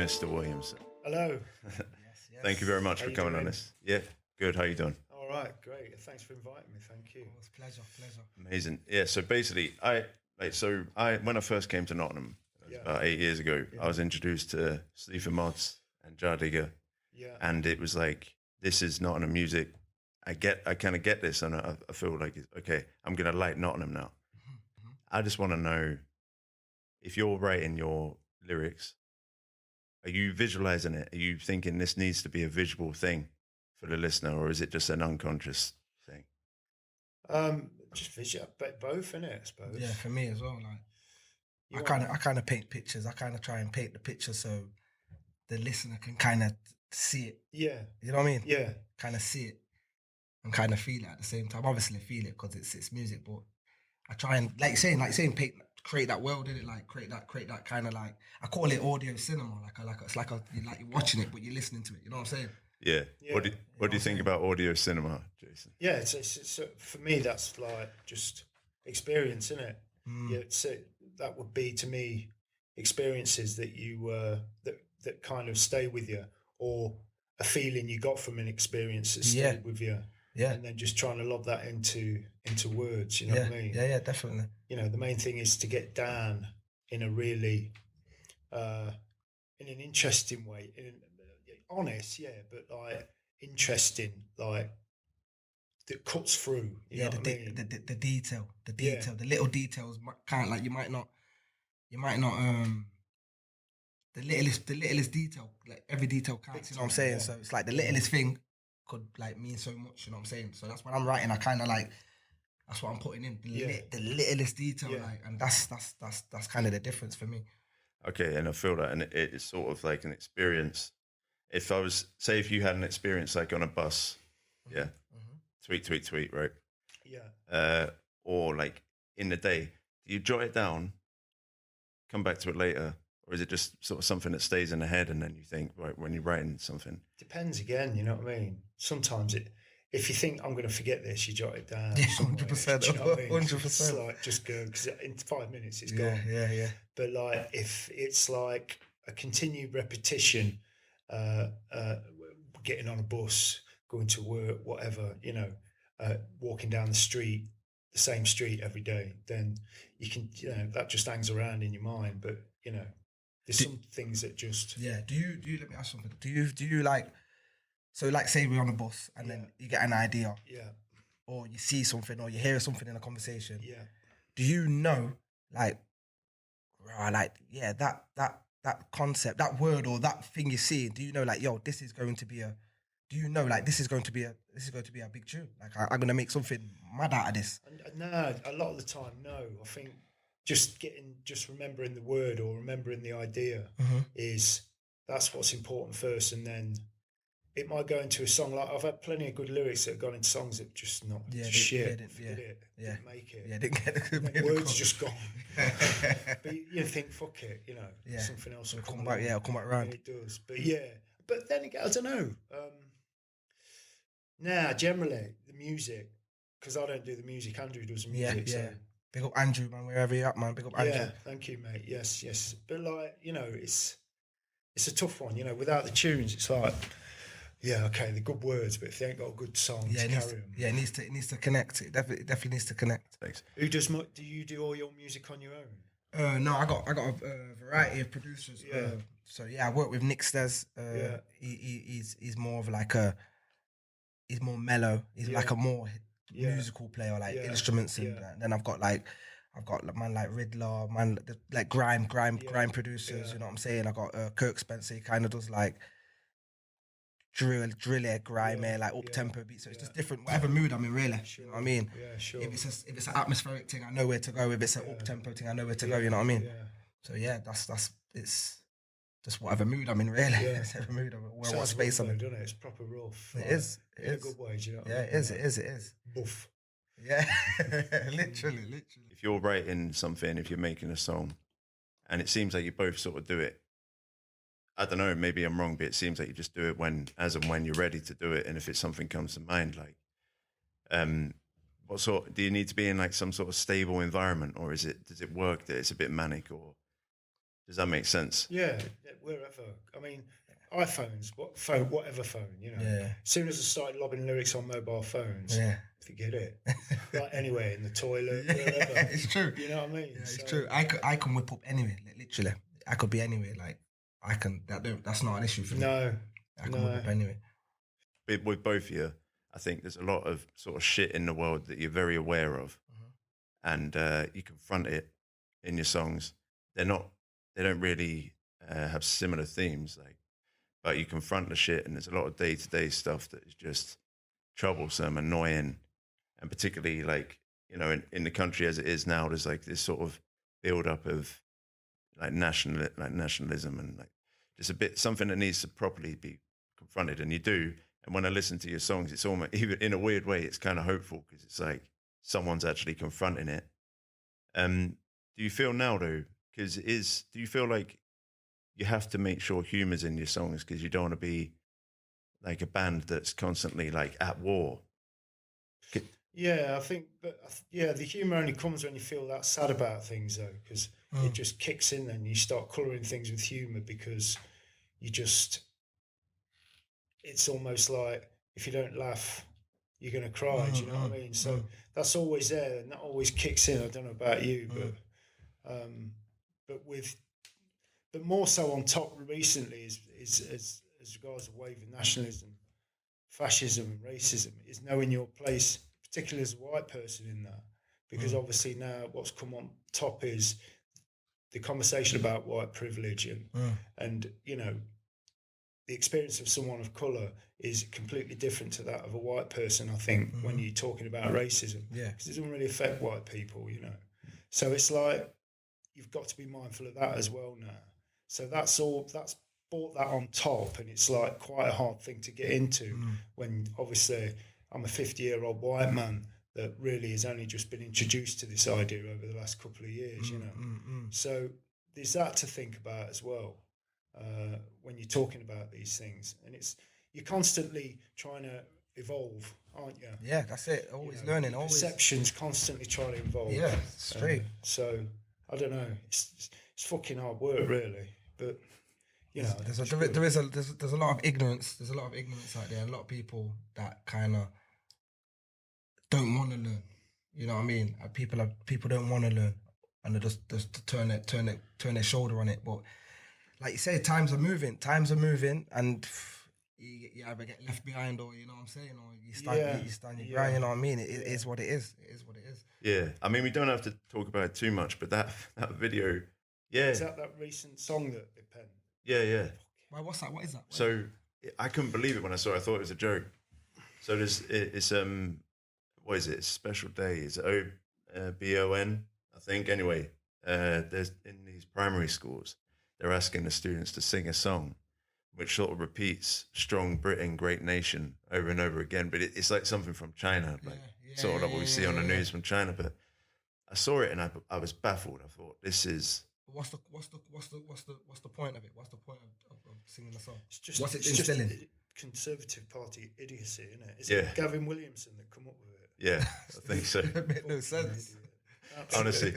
Mr. Williamson. Hello. Yes. Thank you very much How for you coming on doing? this. Yeah, good. How you doing? All right, great. Thanks for inviting me. Thank you. It's pleasure. Amazing. Yeah. So basically, I when I first came to Nottingham, it was Yeah. about 8 years ago. Yeah. I was introduced to Sleaford Mods and Jah Yeah. and it was like, this is Nottingham music. I kind of get this, and I feel like okay. I'm gonna like Nottingham now. I just want to know if you're writing your lyrics. Are you visualizing it? Are you thinking this needs to be a visual thing for the listener, or is it just an unconscious thing? Just visual, but both, innit? I suppose. Yeah, for me as well. Like You I want- kind of paint pictures. I kind of try and paint the picture so the listener can kind of see it. Yeah. You know what I mean? Yeah. Kind of see it and kind of feel it at the same time. Obviously, feel it because it's music, but I try and like saying paint, create that world in it. Like create that kind of like I call it audio cinema. It's like you're watching it, but you're listening to it. You know what I'm saying? Yeah. Yeah. What do you think about audio cinema, Jason? Yeah. It's for me, that's like just experience, innit? Mm. Yeah. That would be to me experiences that you that kind of stay with you, or a feeling you got from an experience that stayed Yeah. with you. Yeah. And then just trying to lob that into words, you know Yeah. what I mean? Yeah. Definitely. You know, the main thing is to get down in a really in an interesting way, honest, yeah, but like interesting, like that cuts through. You know what I mean? The detail, Yeah. the little details can't like you might not the littlest detail, like every detail counts. You know what I'm saying? Yeah. So it's like the littlest thing could like mean so much. You know what I'm saying? So that's when I'm writing. I kind of like that's what I'm putting in the littlest detail, Yeah. like, and that's kind of the difference for me. Okay, and I feel that, and it's sort of like an experience. If I was, say, if you had an experience like on a bus, yeah, tweet, right? Yeah. Or like in the day, do you jot it down, come back to it later, or is it just sort of something that stays in the head and then you think, right, when you're writing something? Depends again, you know what I mean? Sometimes if you think I'm going to forget this, you jot it down. Yeah, somewhere. 100%, Do you know what I mean? 100%. It's like just go, because in 5 minutes it's Yeah, gone. yeah. But like if it's like a continued repetition, getting on a bus, going to work, whatever, you know, walking down the same street every day, then you can, you know, that just hangs around in your mind. But you know, there's some things that just Yeah. Do you let me ask something? Do you like so like say we're on a bus and then you get an idea yeah, or you see something or you hear something in a conversation? yeah. Do you know like that concept, that word or that thing you're seeing, do you know like this is going to be a big tune? Like I'm gonna make something mad out of this. No, a lot of the time, no. I think just remembering the word or remembering the idea is that's what's important first, and then it might go into a song. Like I've had plenty of good lyrics that have gone into songs that just not shit. Forget it. Didn't make it. Yeah, didn't get the Words are just gone. But you think, fuck it, you know, something else will come back. along. Yeah, it'll come back around. And it does. But then again, I don't know. Generally the music, because I don't do the music. Andrew does the music. Yeah. So. Big up Andrew, man, wherever you're at, man. Big up Andrew. Yeah, thank you, mate. Yes. But like, you know, it's a tough one. You know, without the tunes, it's like, yeah, okay, they're good words, but if they ain't got a good song to carry them. Yeah, it needs to connect. It definitely needs to connect. Thanks. Do you do all your music on your own? No, I got a variety of producers. Yeah. So I work with Nick Stes. Yeah. He's more of like he's more mellow. He's like a more musical player, like instruments, and then I've got man like Riddler, man like grime producers. You know what I'm saying? I got Kirk Spencer. He kind of does like driller, grime, like up tempo beats. So it's just different, whatever mood I'm in, really. Sure. You know what I mean? Yeah, sure. If it's an atmospheric thing, I know where to go. If it's an up tempo thing, I know where to go. You know what I mean? Yeah. So yeah, that's it's just whatever mood I'm in, really. Yeah. Whatever mood I'm in, what Sounds space rough, I'm in. though, doesn't it? It's proper rough. It is. It in is. a good way, do you know what Yeah, I mean? it is. Buff. Yeah, literally. If you're writing something, if you're making a song, and it seems like you both sort of do it, I don't know, maybe I'm wrong, but it seems like you just do it when you're ready to do it, and if it's something comes to mind, like, what sort, do you need to be in like some sort of stable environment, or does it work that it's a bit manic, or Does that make sense? Yeah, wherever. I mean, iPhones, whatever phone, you know. Yeah. As soon as I started lobbing lyrics on mobile phones, forget it. Like anywhere, in the toilet, wherever. It's true. You know what I mean? Yeah, it's true. I can whip up anywhere, like, literally. I could be anywhere. Like I can. That's not an issue for me. No, I can whip up anywhere. With both of you, I think there's a lot of sort of shit in the world that you're very aware of, and you confront it in your songs. They don't really have similar themes, like, but you confront the shit, and there's a lot of day-to-day stuff that is just troublesome, annoying, and particularly, like, you know, in the country as it is now, there's like this sort of build-up of like nationalism, and like just a bit something that needs to properly be confronted, and you do. And when I listen to your songs, it's almost, even in a weird way, it's kind of hopeful because it's like someone's actually confronting it. Do you feel now though? Because do you feel like you have to make sure humor's in your songs because you don't want to be like a band that's constantly like at war? Yeah, I think that, the humour only comes when you feel that sad about things though, because it just kicks in and you start colouring things with humour because it's almost like if you don't laugh, you're going to cry, do you know what I mean? So that's always there and that always kicks in. I don't know about you, but more so on top recently is as regards the wave of nationalism, fascism and racism, is knowing your place, particularly as a white person in that. Because obviously now what's come on top is the conversation about white privilege and you know, the experience of someone of colour is completely different to that of a white person, I think, when you're talking about racism. Yeah. Because it doesn't really affect white people, you know. So it's like, you've got to be mindful of that as well now. So that's brought that on top, and it's like quite a hard thing to get into when obviously I'm a 50-year-old white man that really has only just been introduced to this idea over the last couple of years, you know. So there's that to think about as well. When you're talking about these things, and you're constantly trying to evolve, aren't you? Yeah, that's it. Always learning. Always Perceptions constantly trying to evolve. Yeah, straight. So I don't know. It's fucking hard work, really. But you know, there's a lot of ignorance. There's a lot of ignorance out there. A lot of people that kind of don't want to learn. You know what I mean? People don't want to learn, and they just turn their shoulder on it. But like you say, times are moving, and you either get left behind, or you know what I'm saying, or you stand your ground. You know what I mean? It is what it is. It is what it is. Yeah, I mean, we don't have to talk about it too much, but that video, yeah, is that recent song that they penned? Yeah. Why? What's that? What is that? So I couldn't believe it when I saw it. I thought it was a joke. So it's what is it? It's Special Day. It's BON, I think. Anyway, there's in these primary schools, they're asking the students to sing a song which sort of repeats "Strong Britain, Great Nation" over and over again. But it's like something from China, like sort of like what we see on the news from China. But I saw it and I was baffled. I thought, this is. What's the point of it? What's the point of singing the song? What's it instilling? Conservative Party idiocy, isn't it? Is it Gavin Williamson that come up with it? Yeah, I think so. It makes no sense. Honestly,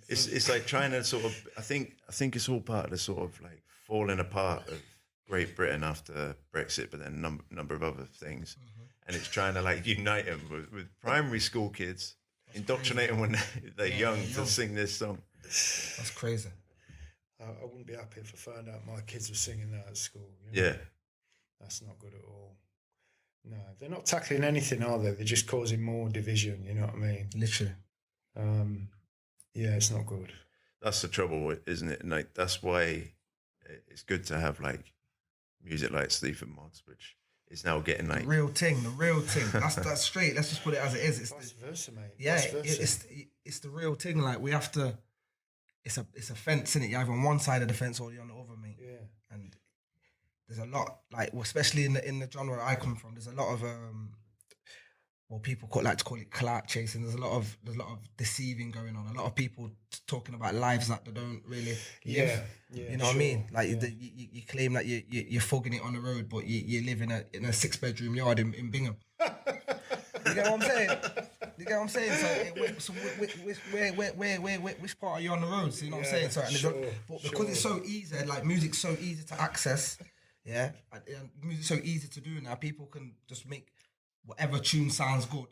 it's like trying to sort of. I think it's all part of the sort of like falling apart of Great Britain after Brexit, but then a number of other things, and it's trying to like unite them with primary school kids, indoctrinate them when they're young to sing this song. That's crazy. I wouldn't be happy if I found out my kids were singing that at school. You know? Yeah. That's not good at all. No, they're not tackling anything, are they? They're just causing more division, you know what I mean? Literally. Yeah, it's not good. That's the trouble, isn't it? And like, that's why it's good to have like music like Sleaford Mods, which is now getting like... The real thing. That's straight. Let's just put it as it is. It's vice versa, mate. Yeah, it's the real thing. Like, we have to... It's a fence, isn't it? You're either on one side of the fence or you're on the other, mate. Yeah. And there's a lot, like, especially in the genre I come from, there's a lot of people like to call it clout chasing. There's a lot of deceiving going on. A lot of people talking about lives that they don't really live. Yeah, you know what I mean? Like, you claim that you're fogging it on the road, but you live in a 6-bedroom yard in Bingham. You get what I'm saying? You get what I'm saying? So which part are you on the road? So you know what I'm saying? So but because it's so easy, like music's so easy to access, yeah, and music's so easy to do now. People can just make whatever tune sounds good,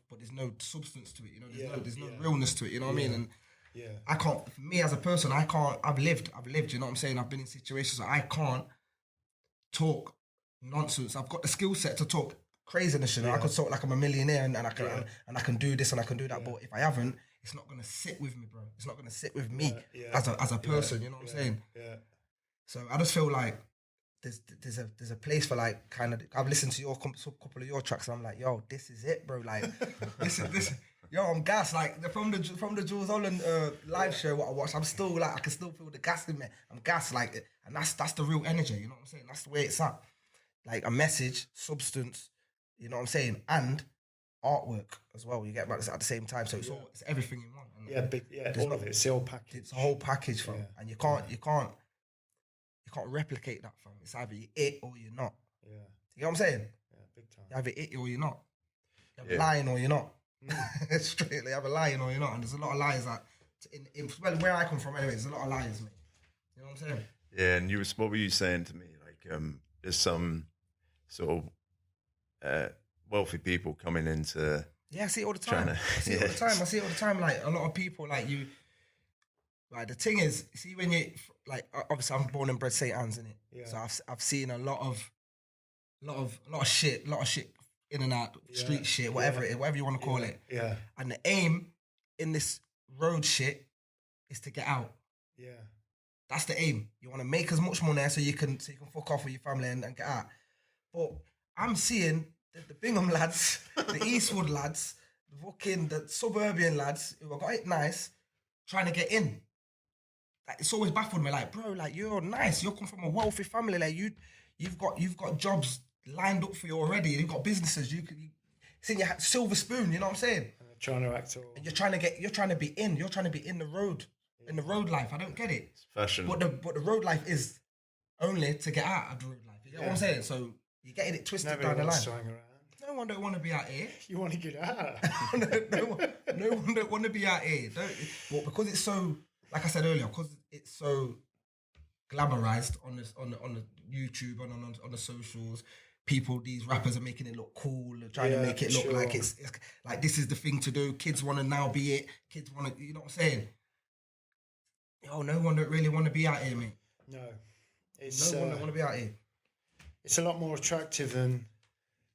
but there's no substance to it. You know, there's no realness to it. You know what I mean? And I can't. For me as a person, I can't. I've lived. You know what I'm saying? I've been in situations where I can't talk nonsense. I've got the skill set to talk craziness. You know, I could talk like I'm a millionaire and I can do this and I can do that. But if I haven't, it's not gonna sit with me, bro. It's not gonna sit with me as a person. You know what I'm saying? Yeah. So I just feel like there's a place for like kind of. I've listened to your couple of your tracks and I'm like, yo, this is it, bro. Like this. Yo, I'm gassed. Like from the Jules Holland live show what I watched, I'm still like I can still feel the gas in me. I'm gassed, like, and that's the real energy. You know what I'm saying? That's the way it's at. Like a message, substance. You know what I'm saying? And artwork as well. You get at the same time. So it's everything in one. And all of it. It's the whole package. It's a whole package, fam. And you can't replicate that, fam. It's either you're it or you're not. Yeah. You know what I'm saying? Yeah, big time. You either it or you're not. You're lying or you're not. Straight, they have a lying or you're not, and there's a lot of liars that well, where I come from anyway, there's a lot of liars, mate. You know what I'm saying? Yeah, and what were you saying to me? Like, there's some sort of wealthy people coming into. Yeah, I see it all the time. I see it all the time. Like a lot of people, like you. Like the thing is, see when you like, obviously I'm born and bred St. Anne's, innit? Yeah. So I've seen a lot of shit in and out, street shit, whatever it is, whatever you want to call it. Yeah. And the aim in this road shit is to get out. Yeah. That's the aim. You want to make as much money so you can fuck off with your family and get out. But I'm seeing the Bingham lads, the Eastwood lads, the suburban lads who have got it nice, trying to get in. Like, it's always baffled me, like, bro, like, you're nice. You come from a wealthy family. Like, you've got jobs lined up for you already. You've got businesses. It's in your silver spoon. You know what I'm saying? And trying to act all. And you're trying to be in. You're trying to be in the road, in the road life. I don't get it. It's fashion. But the road life is only to get out of the road life. You know what I'm saying? So you're getting it twisted down the line. No one don't want to be out here. You want to get out. no one don't want to be out here. Well, because it's so, like I said earlier, because it's so glamorized on the YouTube and on the socials. People, these rappers are making it look cool, trying to make it look like it's like this is the thing to do. Kids want to now be it. Kids want to, you know what I'm saying? Yo, no one don't really want to be out here, mate. No, no one don't want to be out here. It's a lot more attractive than,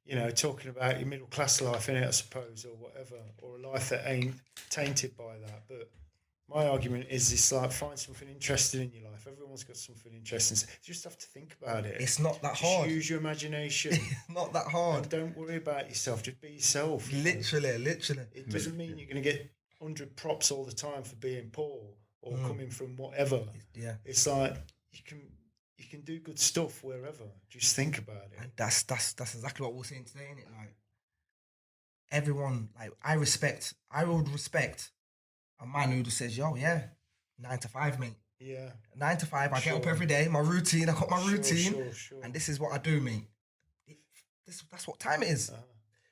you know, talking about your middle class life, innit, I suppose, or whatever, or a life that ain't tainted by that. But my argument is it's like find something interesting in your life. Everyone's got something interesting. You just have to think about it. It's not that hard. Use your imagination. It's not that hard. And don't worry about yourself. Just be yourself. Literally. It doesn't mean you're going to get 100 props all the time for being poor or coming from whatever. Yeah. It's like you can do good stuff wherever. Just think about it. And that's exactly what we're saying today, isn't it? Like everyone, like I would respect a man who just says, yo, 9 to 5, mate. Yeah. 9 to 5, I get up every day, my routine, I got my routine. Sure. And this is what I do, mate. That's what time it is. Uh-huh.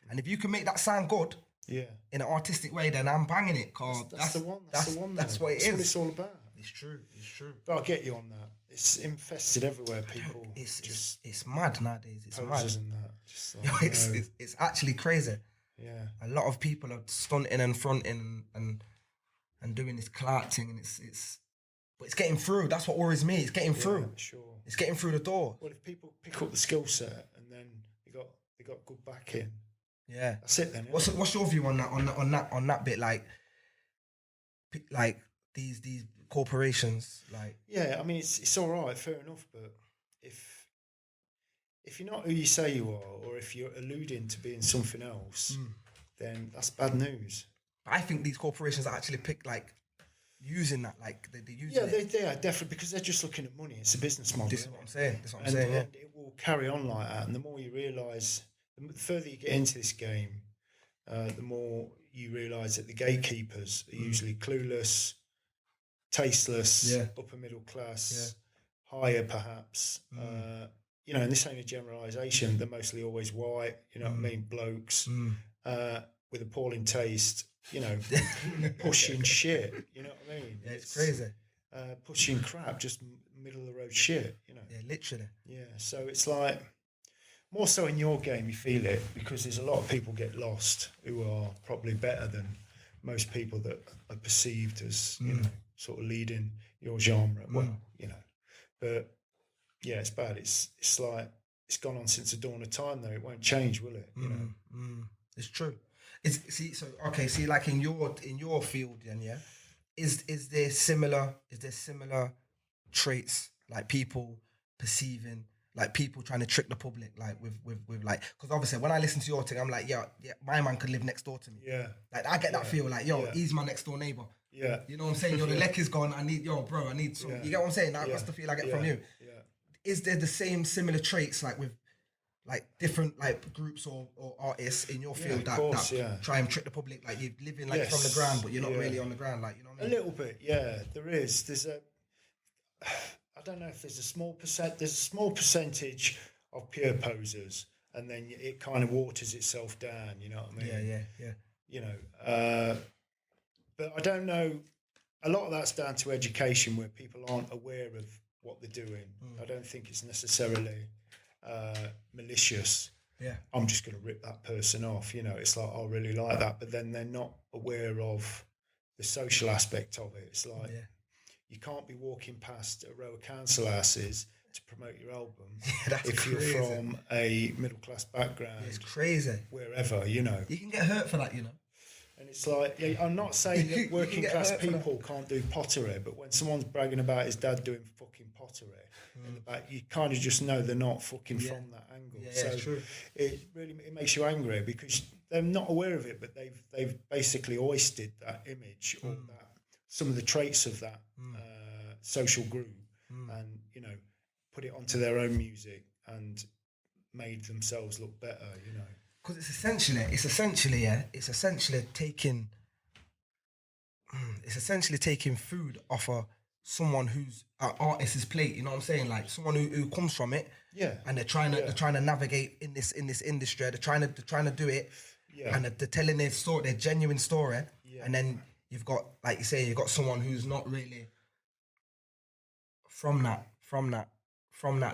And if you can make that sound good, in an artistic way, then I'm banging it. Cause that's the one. That's the one. That's what it is. That's what it's all about. It's true. But I'll get you on that. It's infested everywhere. People. It's mad nowadays. It's mad. And that. Just like, it's actually crazy. Yeah. A lot of people are stunting and fronting and doing this clout thing, and but it's getting through. That's what worries me. It's getting through. Sure. It's getting through the door. Well, if people pick up the skill set and then they got good backing. Yeah. That's it then. What's your view on that bit? Like these corporations, like. Yeah, I mean it's all right, fair enough, but if you're not who you say you are, or if you're alluding to being something else, then that's bad news. I think these corporations actually using that, like they use it. They are definitely, because they're just looking at money. It's a business model. This is what I'm saying. And it will carry on like that. And the more you realise, the further you get into this game, the more you realise that the gatekeepers are usually clueless, tasteless, upper middle class, higher perhaps, you know, and this ain't a generalisation, they're mostly always white, you know what I mean, blokes with appalling taste, you know, pushing shit, you know what I mean? Yeah, it's crazy. Pushing crap, just middle of the road shit, you know. Yeah, literally. Yeah, so it's like, more so in your game, you feel it, because there's a lot of people get lost who are probably better than most people that are perceived as, you know, sort of leading your genre. Well, you know, but yeah, it's bad. It's like, it's gone on since the dawn of time, though. It won't change, will it? You know, it's true. See, like in your field, then, yeah, is there similar traits, like people perceiving, like people trying to trick the public, like with like, because obviously when I listen to your thing, I'm like, yeah, my man could live next door to me. Yeah, like I get that feel, like, yo, he's my next door neighbor. Yeah, you know what I'm saying? Yo, the leck is gone. I need some. You get what I'm saying? That's the feel I get from you. Yeah. Is there the similar traits, like with like different like groups or artists in your field that try and trick the public, like you're living like from the ground, but you're not really on the ground, like, you know what I mean? A little bit, yeah. There's I don't know if there's a small percentage of pure posers, and then it kind of waters itself down, you know what I mean? Yeah. You know, but I don't know. A lot of that's down to education, where people aren't aware of what they're doing. I don't think it's necessarily malicious. Yeah, I'm just going to rip that person off. You know, it's like, I really like that, but then they're not aware of the social aspect of it. It's like, you can't be walking past a row of council houses to promote your album if you're from a middle class background. Yeah, it's crazy. Wherever, you know, you can get hurt for that, you know. And it's like, I'm not saying that working class people can't do pottery, but when someone's bragging about his dad doing fucking pottery in the back, you kind of just know they're not fucking from that angle. Yeah, so true. It makes you angry, because they're not aware of it, but they've basically hoisted that image or that some of the traits of that social group, and, you know, put it onto their own music and made themselves look better, you know. Because it's essentially taking food off of someone who's an artist's plate. You know what I'm saying? Like someone who comes from it. Yeah. And they're trying to navigate in this industry. They're trying to do it. Yeah. And they're telling their story, their genuine story. Yeah. And then you've got, like you say, you've got someone who's not really from that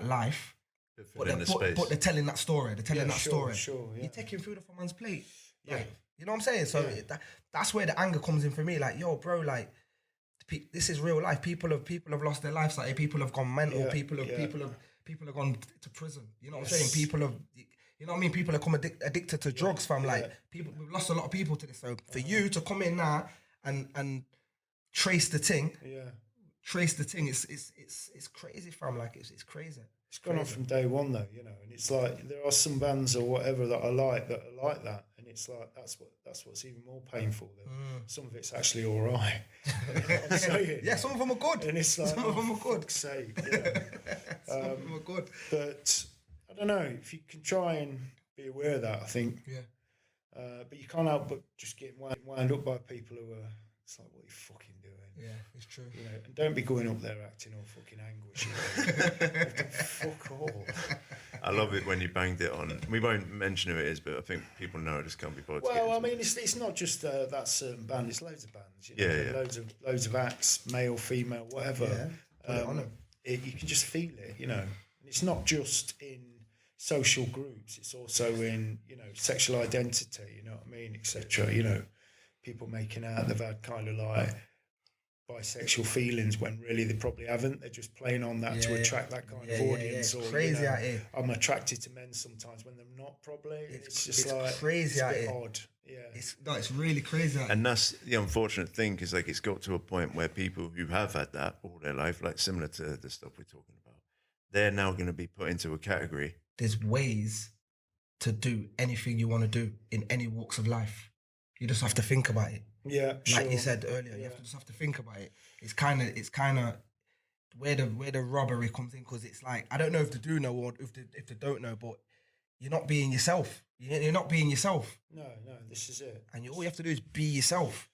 life. But they're telling that story. They're telling that story. Sure, yeah. You're taking food off a man's plate. Like, you know what I'm saying? So that's where the anger comes in for me. Like, yo, bro, like, this is real life. People have lost their lives. Like, people have gone mental. People have gone to prison. You know what I'm saying? People have, you know what I mean? People have come addicted to drugs. Fam, like, we've lost a lot of people to this. So for you to come in now and trace the thing. It's crazy, fam. Like, it's crazy. It's gone on from day one, though, you know, and it's like, there are some bands or whatever that I like that are like that, and it's like, that's what's even more painful. Some of it's actually all right. I'm saying, yeah, some of them are good, and it's like, some of them are good. Fuck's sake, yeah. Some of them are good, but I don't know, if you can try and be aware of that, I think. Yeah. But you can't help but just get wound up by people who are. It's like, what are you fucking doing? Yeah, it's true. You know, and don't be going up there acting all fucking anguish. Fuck all. I love it when you banged it on. We won't mention who it is, but I think people know it just can't be bothered. Well, I mean, it's not just that certain band. It's loads of bands. You know, loads of acts, male, female, whatever. Yeah. You can just feel it. You know, and it's not just in social groups. It's also in, you know, sexual identity. You know what I mean, etc. You know. People making out they've had kind of like bisexual feelings when really they probably haven't. They're just playing on that to attract that kind of audience. Yeah. Or, crazy, you know, out here. I'm attracted to men sometimes when they're not, probably. It's just it's like crazy, it's a out bit here. odd. Yeah, it's really crazy. And that's the unfortunate thing, because like it's got to a point where people who have had that all their life, like similar to the stuff we're talking about, they're now going to be put into a category. There's ways to do anything you want to do in any walks of life. You just have to think about it. Yeah, like you said earlier, you just have to think about it. It's kind of where the robbery comes in, because it's like, I don't know if they do know or if they don't know, but you're not being yourself. You're not being yourself. No, this is it. And all you have to do is be yourself.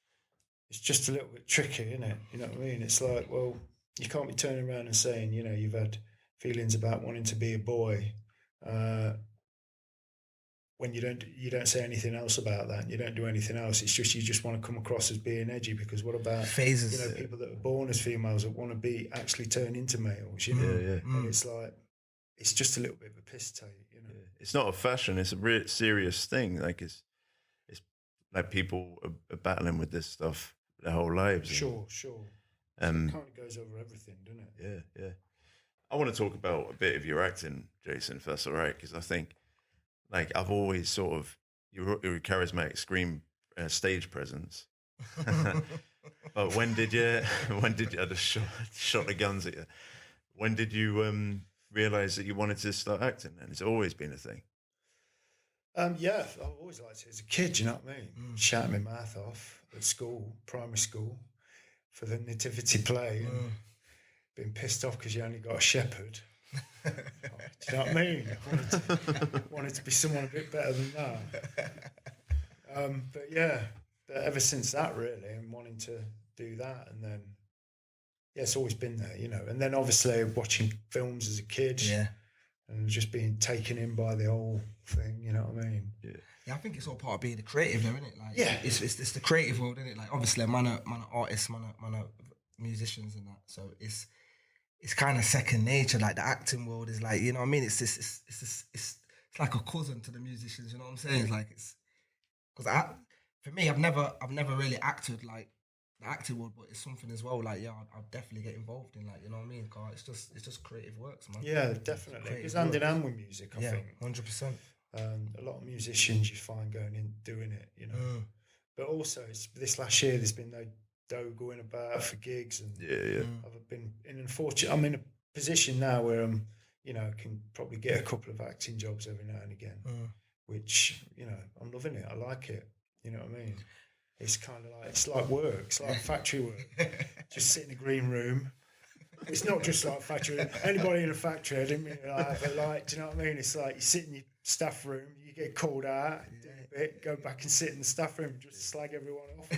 It's just a little bit tricky, isn't it? You know what I mean? It's like, well, you can't be turning around and saying, you know, you've had feelings about wanting to be a boy, when you don't say anything else about that, and you don't do anything else. It's just you just want to come across as being edgy, because what about phases? People that are born as females that want to be actually turn into males? And it's like it's just a little bit of a piss take. It's not a fashion; it's a real serious thing. Like it's like people are battling with this stuff their whole lives. Sure. So it kind of goes over everything, doesn't it? Yeah. I want to talk about a bit of your acting, Jason, if that's all right, because I think, like, I've always sort of you're a charismatic stage presence. But when did you I just shot the guns at you? When did you realize that you wanted to start acting? And it's always been a thing. Yeah, I've always liked it as a kid. You know what I mean? Shouting my mouth off at school, primary school, for the nativity play, and being pissed off because you only got a shepherd. Do you know what I mean? I wanted to be someone a bit better than that. But yeah, ever since that, really, and wanting to do that, and then it's always been there, And then obviously watching films as a kid, and just being taken in by the whole thing. You know what I mean? Yeah, I think it's all part of being a creative, though, isn't it? Like, it's the creative world, isn't it? Like, obviously, man are artists, man are musicians, and that. So it's kind of second nature. Like, the acting world is like, you know what I mean? It's like a cousin to the musicians. You know what I'm saying? It's like because for me, I've never really acted like the acting world, but it's something as well. Like, I'll definitely get involved in, like, you know what I mean? Cause it's just creative works, man. Yeah, definitely. Because hand in hand with music, I think. 100%. A lot of musicians you find going in doing it, But also, this last year there's been no dough going about for gigs, and I've been I'm in a position now where I'm, can probably get a couple of acting jobs every now and again, which I'm loving it. I like it. You know what I mean? It's kind of like it's like work. It's like factory work. Just sit in a green room. It's not just like factory. Anybody in a factory, I didn't mean but like, do you know what I mean? It's like you sit in your staff room, you get called out, do a bit, go back and sit in the staff room, just slag everyone off.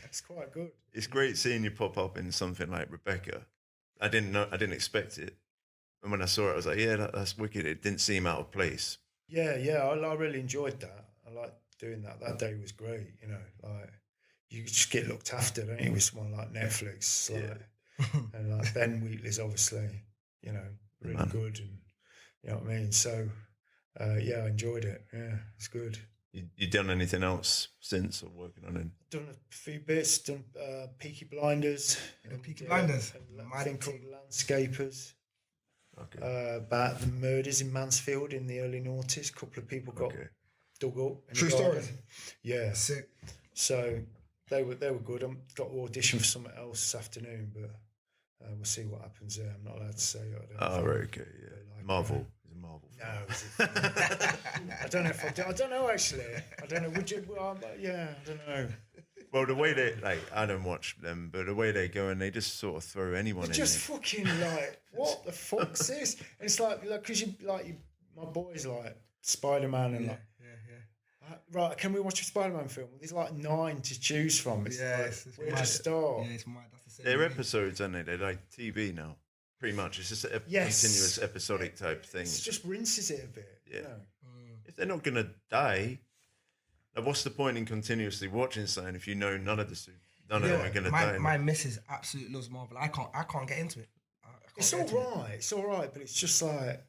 It's quite good. It's great seeing you pop up in something like Rebecca. I didn't expect it, and when I saw it, I was like, yeah, that's wicked. It didn't seem out of place. Yeah, I really enjoyed that. I liked doing that. That day was great. Like you just get looked after, don't you, with someone like Netflix, and like Ben Wheatley's obviously, really good, and you know what I mean. So, I enjoyed it. Yeah, it's good. You done anything else since, or working on it? Done a few bits. Done Peaky Blinders. Peaky Blinders. A thing called Landscapers. Okay. About the murders in Mansfield in the early noughties. A couple of people got dug up. True story. Yeah. Sick. So they were good. I've got to audition for something else this afternoon, but we'll see what happens there. I'm not allowed to say. Right, okay, yeah. Like Marvel. Is it Marvel? No, is it? I don't know if I do. I don't know, actually. I don't know. Would you? Well, I don't know. Well, the way they, I don't watch them, but the way they go and they just sort of throw anyone in. Just fucking like, what the fuck's this? And it's like, because my boy's like Spider-Man and right, can we watch a Spider-Man film? There's like 9 to choose from. It's where to start? Yeah, it's mad. That's the same. They're episodes, aren't they? They're like TV now, pretty much. It's just a continuous episodic type thing. It just rinses it a bit. Yeah. If they're not gonna die, what's the point in continuously watching something if you know none of them are gonna die? My missus absolutely loves Marvel. I can't get into it. It's all right. It's all right, but it's just like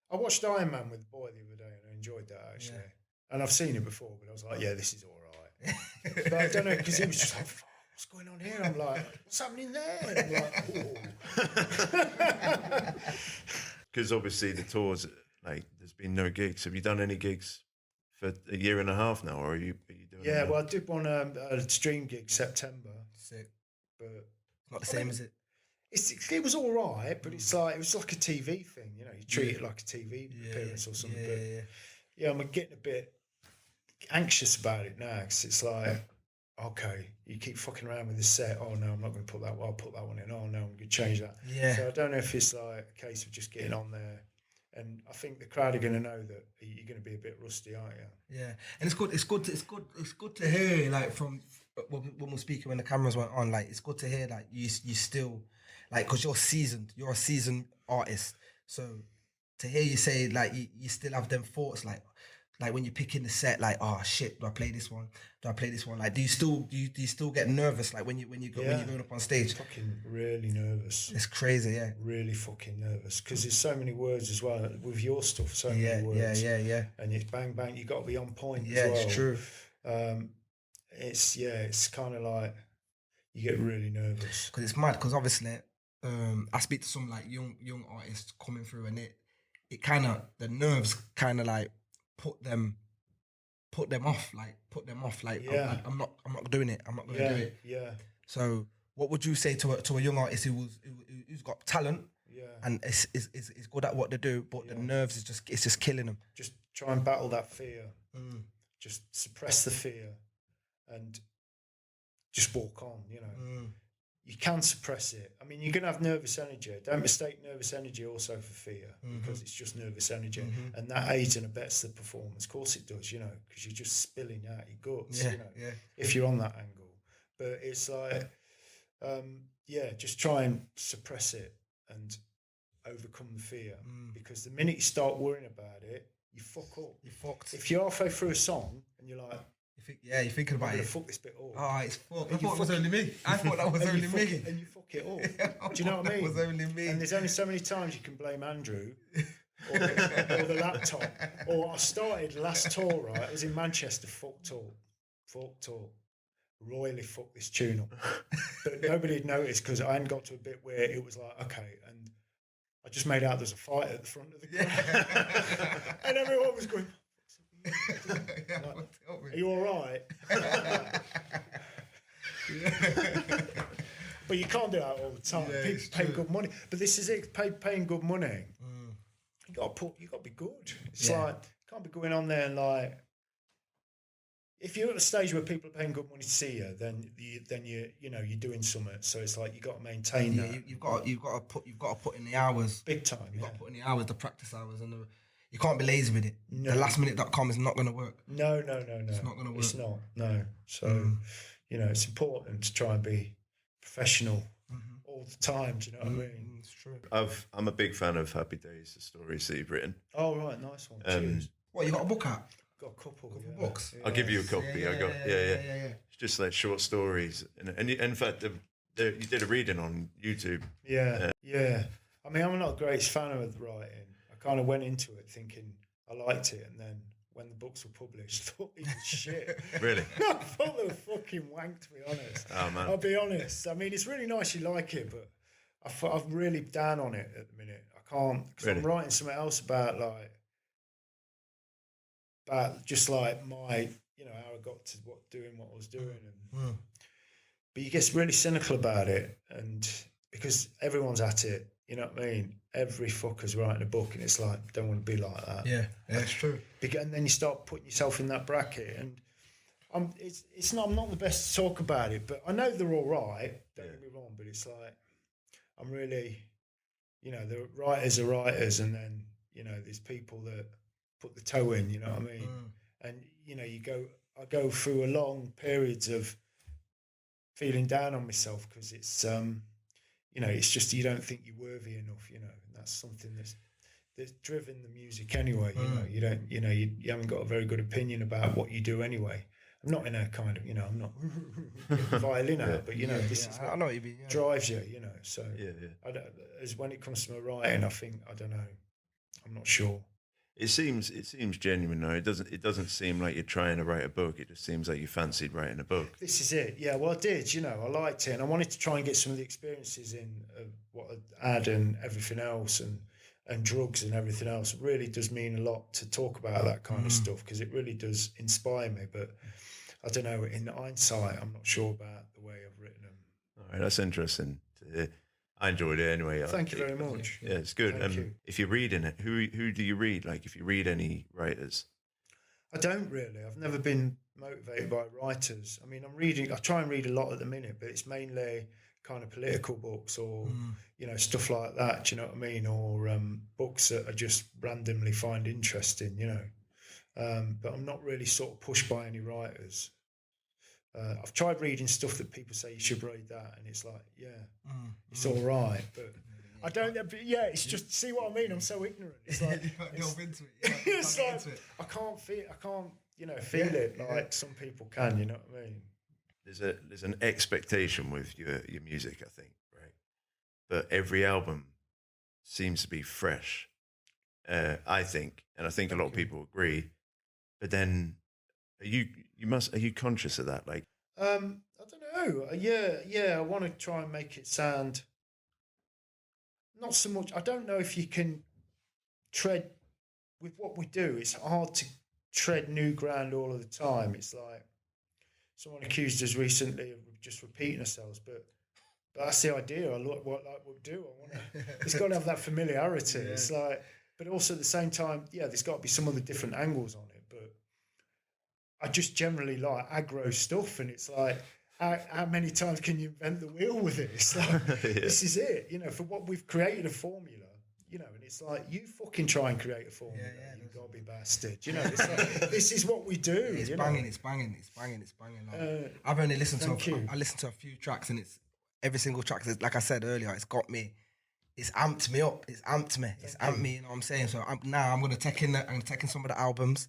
I watched Iron Man with the boy the other day, and I enjoyed that actually. Yeah. And I've seen it before, but I was like, yeah, this is all right. But I don't know, because he was just like, what's going on here? I'm like, what's happening there? And I'm like, because obviously the tours, like, there's been no gigs. Have you done any gigs for a year and a half now, or are you doing? Yeah, well, I did one a stream gig September. Sick, but not the same, is it? It was all right, but it was like a TV thing, you treat it like a TV appearance or something. Yeah, I'm getting a bit anxious about it now, because it's like, okay, you keep fucking around with this set. Oh no, I'm not going to put that. Well, I'll put that one in. Oh no, I'm going to change that. Yeah. So I don't know if it's like a case of just getting on there, and I think the crowd are going to know that you're going to be a bit rusty, aren't you? Yeah, and it's good to hear, like, from when we're speaking when the cameras weren't on, like it's good to hear like you still like because you're a seasoned artist. So to hear you say like you still have them thoughts like when you're picking the set, like oh shit, do I play this one? Do I play this one? Like do you still get nervous like when you're going up on stage? Fucking really nervous. It's crazy, yeah. Really fucking nervous because there's so many words as well with your stuff. So many words. Yeah. And it's bang bang. You got to be on point. Yeah, as well. it's true. It's kind of like you get really nervous because it's mad. Because obviously, I speak to some like young artists coming through, and it kind of the nerves kind of like put them off. Like I'm not doing it. I'm not going to do it. Yeah. So what would you say to a young artist who's got talent? Yeah. And is good at what they do, but the nerves it's just killing them. Just try and battle that fear. Just suppress the fear, and just walk on. You know, you can suppress it. I mean, you're gonna have nervous energy. Don't mistake nervous energy also for fear, because it's just nervous energy, and that aids and abets the performance. Of course, it does. You know, because you're just spilling out your guts. If you're on that angle, but it's like, just try and suppress it and overcome the fear, because the minute you start worrying about it, you fuck up. You're fucked. If you're halfway through a song and you're like, you're thinking about it. Fuck this bit up. Oh, it's fucked. I thought it was only me. I thought that was only me. And you fuck it up. Do you know what I mean? It was only me. And there's only so many times you can blame Andrew or the laptop. Or I started last tour, right? I was in Manchester, fucked up. Royally fucked this tune up. But nobody had noticed because I hadn't got to a bit where it was like, okay, and I just made out there's a fight at the front of the crowd. And everyone was going, are you all right? But you can't do that all the time. People pay good money. But this is it, paying good money. You got to be good. It's like, you can't be going on there and like, if you're at a stage where people are paying good money to see you, then you're doing something. So it's like you got to maintain that. You've got to put in the hours, big time. You've got to put in the hours, the practice hours, and you can't be lazy with it. No. The lastminute.com is not going to work. No. It's not going to work. It's not. No. So it's important to try and be professional all the time. Do you know what I mean? It's true. I'm a big fan of Happy Days, the stories that you've written. Oh right, nice one. Cheers. What, you got a book out? Got a couple books. I'll give you a copy. It's just like short stories, and in fact, you did a reading on YouTube. Yeah. I mean, I'm not the greatest fan of writing. I kind of went into it thinking I liked it, and then when the books were published, I thought it was shit. Really? I thought they were fucking wank, to be honest. Oh man. I'll be honest. I mean, it's really nice you like it, but I'm really down on it at the minute. I can't, because I'm writing something else about just like my, how I got to doing what I was doing, and but you get really cynical about it, and because everyone's at it, you know what I mean? Every fucker's writing a book, and it's like, don't want to be like that. Yeah, it's true. And then you start putting yourself in that bracket, and I'm not the best to talk about it, but I know they're all right. Don't get me wrong, but it's like I'm really, the writers are writers, and then there's people that put the toe in. You know what I mean? And I go through a long periods of feeling down on myself because it's it's just you don't think you're worthy enough. And that's something that's driven the music anyway. You don't you haven't got a very good opinion about what you do anyway. I'm not in a kind of I'm not violin out, but this is I know what you mean. Drives you. So I don't, as when it comes to my writing, I think I don't know. I'm not sure. It seems genuine though. It doesn't seem like you're trying to write a book. It just seems like you fancied writing a book. This is it. Yeah, well I did, I liked it, and I wanted to try and get some of the experiences in what I had and everything else, and drugs and everything else. It really does mean a lot to talk about that kind of stuff, because it really does inspire me, but I don't know, in hindsight I'm not sure about the way I've written them. All right, that's interesting to hear. I enjoyed it anyway. Thank you very much. Yeah, it's good. Thank you. If you're reading it, who do you read? Like, if you read any writers? I don't really. I've never been motivated by writers. I mean, I try and read a lot at the minute, but it's mainly kind of political books or, stuff like that. Do you know what I mean? Or books that I just randomly find interesting, But I'm not really sort of pushed by any writers. I've tried reading stuff that people say you should read that, and it's like, it's all right, but I don't. But yeah, it's just, see what I mean. I'm so ignorant. It's like you can't delve into it. it's like I can't feel it like some people can. You know what I mean? There's an expectation with your music, I think, right? But every album seems to be fresh. I think, and I think a lot of people agree. But then, are you conscious of that? Like, I don't know. Yeah. I want to try and make it sound not so much. I don't know if you can tread with what we do. It's hard to tread new ground all of the time. It's like someone accused us recently of just repeating ourselves, but that's the idea. I like what we do. It's got to have that familiarity. Yeah. It's like, but also at the same time, there's got to be some other different angles on it. But I just generally like aggro stuff, and it's like, how many times can you invent the wheel with it? It's like, this is it, for what we've created a formula, and it's like, you fucking try and create a formula, you gotta be bastard, it's like, this is what we do. It's banging. Like, I've only listened to a few tracks, and it's every single track, like I said earlier, it's got me. It's amped me up. It's amped me. It's amped me. You know what I'm saying? So I'm gonna take in some of the albums.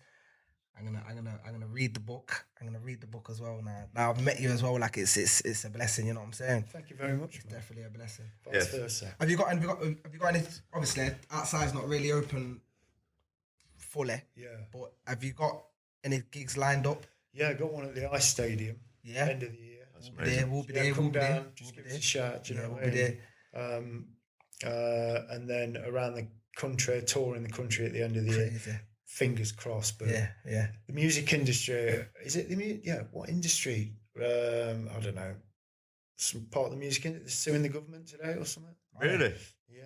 I'm gonna read the book. I'm gonna read the book as well now. Now I've met you as well. Like it's a blessing. You know what I'm saying? Thank you very much. It's definitely a blessing. Vice versa. Have you got any? Obviously, outside's not really open fully. Yeah. But have you got any gigs lined up? Yeah, I got one at the Ice Stadium. Yeah. End of the year. That's amazing. We'll be there. Come down. Just give us a shout. You know what I mean? And then around the country, touring the country at the end of the year. Fingers crossed, but the music industry, is it what industry? I don't know. Some part of the music industry suing the government today or something. Really? Yeah.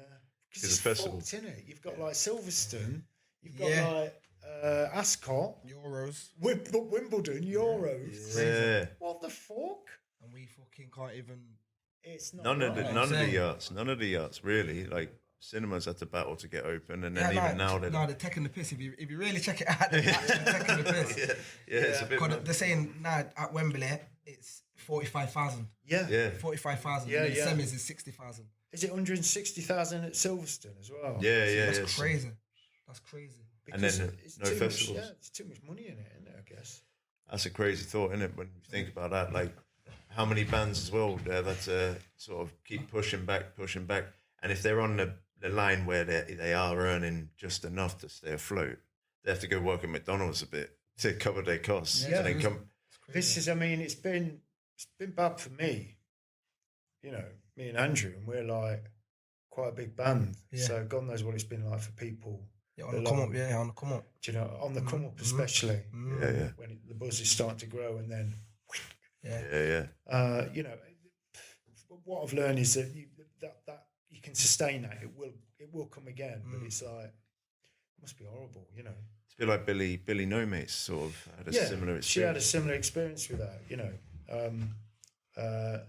Because it's festival, fucked, innit? You've got like Silverstone, you've got like Ascot, Euros, Wimbledon, Euros. Yeah. What the fuck? And we fucking can't even. It's not none of the arts really. Like, cinemas had to battle to get open, and then now they're taking the piss. If you really check it out, they're taking the piss. It's a bit. They're saying now at Wembley it's 45,000. Yeah. 45,000. Yeah, and the semis is 60,000. Is it 160,000 at Silverstone as well? Yeah. That's crazy. That's crazy. Because and then no festivals. It's too much money in it, isn't it? I guess. That's a crazy thought, isn't it? When you think about that, like how many bands as well there that sort of keep pushing back, and if they're on the line where they are earning just enough to stay afloat, they have to go work at McDonald's a bit to cover their costs. Yeah, and then come. This is, I mean, it's been bad for me. Me and Andrew, and we're like quite a big band. Yeah. So God knows what it's been like for people. Yeah, on the come up. Yeah, on the come up. Do you know, on the come up especially. Yeah. When the buzz is starting to grow, and then. Yeah. What I've learned is that you can sustain that. It will come again, but it's like, it must be horrible, It's a bit like Billy No Mates sort of had a similar experience. She had a similar experience with that,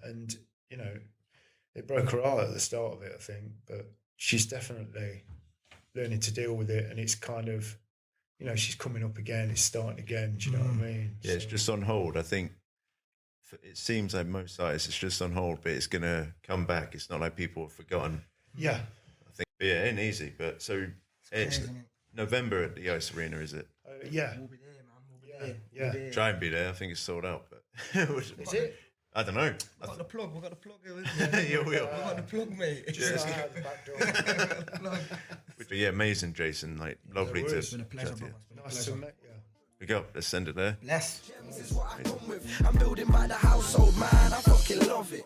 and it broke her heart at the start of it, I think, but she's definitely learning to deal with it, and it's kind of, she's coming up again, it's starting again, do you know what I mean? Yeah, it's just on hold, I think. It seems like most artists, it's just on hold, but it's going to come back. It's not like people have forgotten. Yeah. I think, but it ain't easy. But so it's November at the Ice Arena, is it? Yeah. We'll be there, man. We'll be there. Try and be there. I think it's sold out. But is it? I don't know. We've got the plug. We've got the plug. Yeah, we've got the plug, mate. Just out the back door. But yeah, amazing, Jason. Like, lovely to. It's been a pleasure, bro. Nice to meet you. We go. Let's send it there. Bless. This is what I come with. I'm building by the household, man. I fucking love it.